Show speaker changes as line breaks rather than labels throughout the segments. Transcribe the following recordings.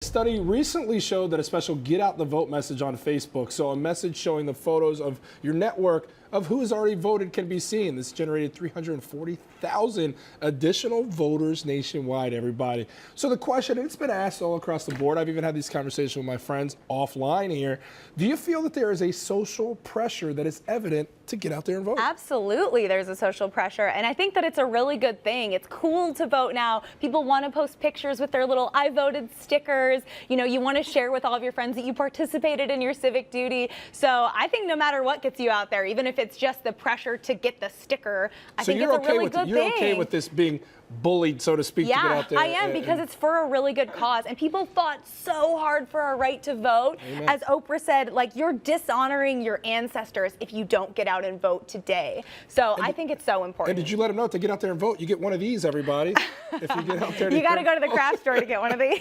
Study recently showed that a special Get Out the Vote message on Facebook, so a message showing the photos of your network of who has already voted, can be seen. This generated 340,000 additional voters nationwide, everybody. So the question, and it's been asked all across the board, I've even had these conversations with my friends offline here, do you feel that there is a social pressure that is evident to get out there and vote?
Absolutely, there's a social pressure, and I think that it's a really good thing. It's cool to vote now. People want to post pictures with their little I voted stickers. You know, you want to share with all of your friends that you participated in your civic duty. So I think no matter what gets you out there, even if it's just the pressure to get the sticker, I think it's a really good thing.
You're okay with this being bullied, so to speak, to get out there?
Yeah, I am, because it's for a really good cause, and people fought so hard for our right to vote.
Amen.
As Oprah said, like, you're dishonoring your ancestors if you don't get out and vote today. So I think it's so important.
And did you let them know to get out there and vote? You get one of these, everybody. If you get out there,
you got to go to the craft store to get one of these.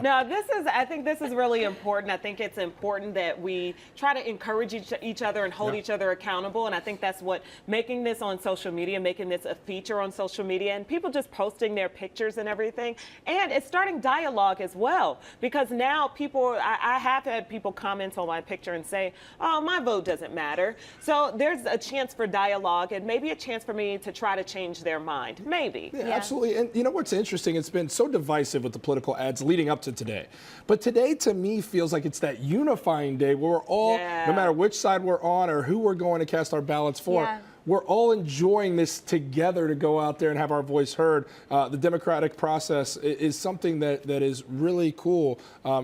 No, I think this is really important. I think it's important that we try to encourage each other and hold each other accountable. And I think that's what making this on social media, making this a feature on social media, and people just posting their pictures and everything. And it's starting dialogue as well, because now I have had people comment on my picture and say, oh, my vote doesn't matter. So there's a chance for dialogue and maybe a chance for me to try to change their mind. Maybe.
Yeah, absolutely. And you know what's interesting? It's been so divisive with the political ads leading up to today. But today, to me, feels like it's that unifying day where we're all, no matter which side we're on or who we're going to cast our ballots for, we're all enjoying this together to go out there and have our voice heard. The democratic process is something that is really cool,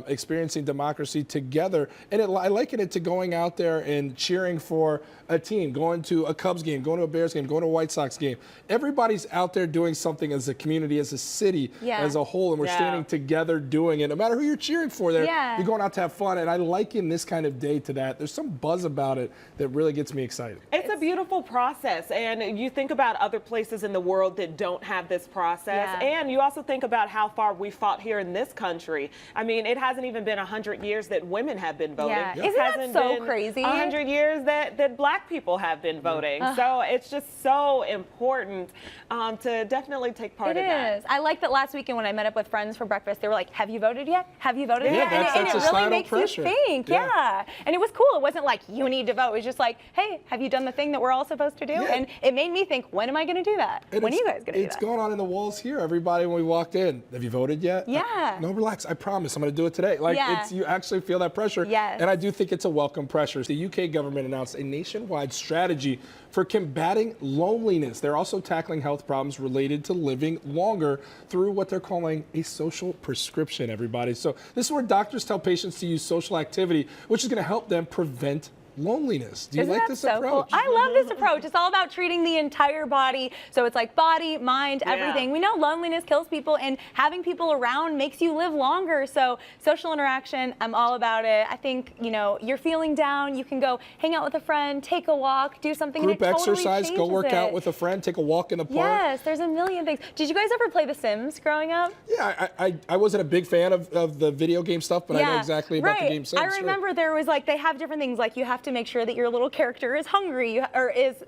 experiencing democracy together. And I liken it to going out there and cheering for a team, going to a Cubs game, going to a Bears game, going to a White Sox game. Everybody's out there doing something as a community, as a city, as a whole, and we're standing together doing it. No matter who you're cheering for there, you're going out to have fun. And I liken this kind of day to that. There's some buzz about it that really gets me excited.
It's a beautiful process. And you think about other places in the world that don't have this process. And you also think about how far we fought here in this country. I mean, it hasn't even been 100 years that women have been voting.
Isn't that so crazy?
100 years that black people have been voting. So it's just so important to definitely take part in that.
It is. I like that last weekend when I met up with friends for breakfast, they were like, have you voted yet? Have you voted yet? And it really makes you think. And it was cool. It wasn't like, you need to vote. It was just like, hey, have you done the thing that we're all supposed to do? And it made me think, when am I going to do that? When are you guys going to do that?
It's going on in the walls here. Everybody, when we walked in, have you voted yet? No, relax. I promise. I'm going to do it today. Like, you actually feel that pressure. And I do think it's a welcome pressure. The UK government announced a nationwide strategy for combating loneliness. They're also tackling health problems related to living longer through what they're calling a social prescription, everybody. So this is where doctors tell patients to use social activity, which is going to help them prevent loneliness. Do you like this approach?
Cool? I love this approach. It's all about treating the entire body. So it's like body, mind, everything. We know loneliness kills people, and having people around makes you live longer. So social interaction, I'm all about it. I think, you know, you're feeling down, you can go hang out with a friend, take a walk, do something.
Group
and it totally
exercise, go work out with a friend, take a walk in the park.
Yes, there's a million things. Did you guys ever play The Sims growing up?
Yeah, I wasn't a big fan of the video game stuff, but I know exactly about the game Sims.
I remember there was like, they have different things, like you have to make sure that your little character is hungry,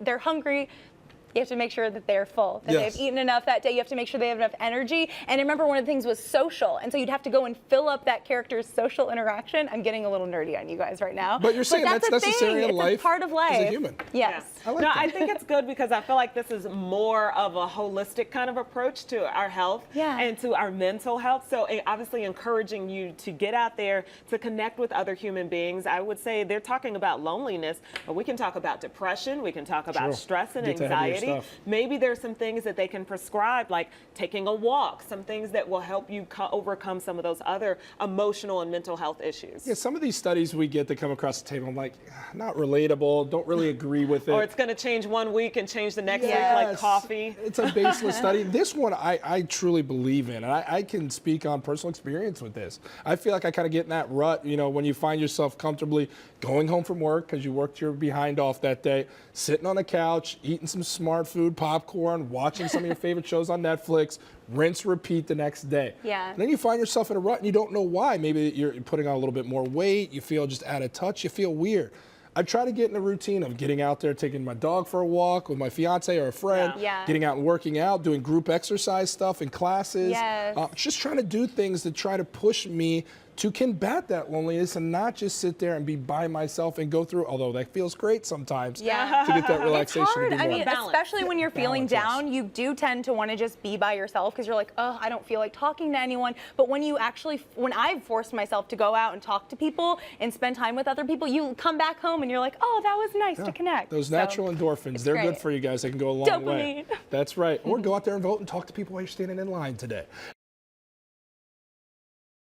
they're hungry. You have to make sure that they're full, that they've eaten enough that day. You have to make sure they have enough energy. And I remember one of the things was social. And so you'd have to go and fill up that character's social interaction. I'm getting a little nerdy on you guys right now.
But you're saying that's necessary in life.
It's a part of life.
As a human.
Yes.
I think it's good because I feel like this is more of a holistic kind of approach to our health and to our mental health. So obviously encouraging you to get out there, to connect with other human beings. I would say they're talking about loneliness, but we can talk about depression. We can talk about stress and anxiety. Maybe there's some things that they can prescribe, like taking a walk, some things that will help you overcome some of those other emotional and mental health issues.
Yeah, some of these studies we get that come across the table, I'm like, not relatable, don't really agree with it.
Or it's going to change one week and change the next week, like coffee.
It's a baseless study. This one I truly believe in, and I can speak on personal experience with this. I feel like I kind of get in that rut, you know, when you find yourself comfortably going home from work because you worked your behind off that day, sitting on the couch, eating some smart food, popcorn, watching some of your favorite shows on Netflix, rinse, repeat the next day. And then you find yourself in a rut and you don't know why. Maybe you're putting on a little bit more weight, you feel just out of touch, you feel weird. I try to get in a routine of getting out there, taking my dog for a walk with my fiance or a friend,
Yeah.
getting out and working out, doing group exercise stuff in classes.
Yes.
Just trying to do things to try to push me to combat that loneliness and not just sit there and be by myself and go through, although that feels great sometimes,
Yeah.
to get that relaxation.
It's hard.
To be
I
more
mean,
Balance.
especially when you're feeling
Balance, yes.
down, you do tend to want to just be by yourself because you're like, oh, I don't feel like talking to anyone. But when you actually, when I've forced myself to go out and talk to people and spend time with other people, you come back home and you're like, oh, that was nice to connect.
Those
So,
natural endorphins,
it's
they're good
great.
for you guys. They can go a long way.
Dopamine.
That's right. Or go out there and vote and talk to people while you're standing in line today.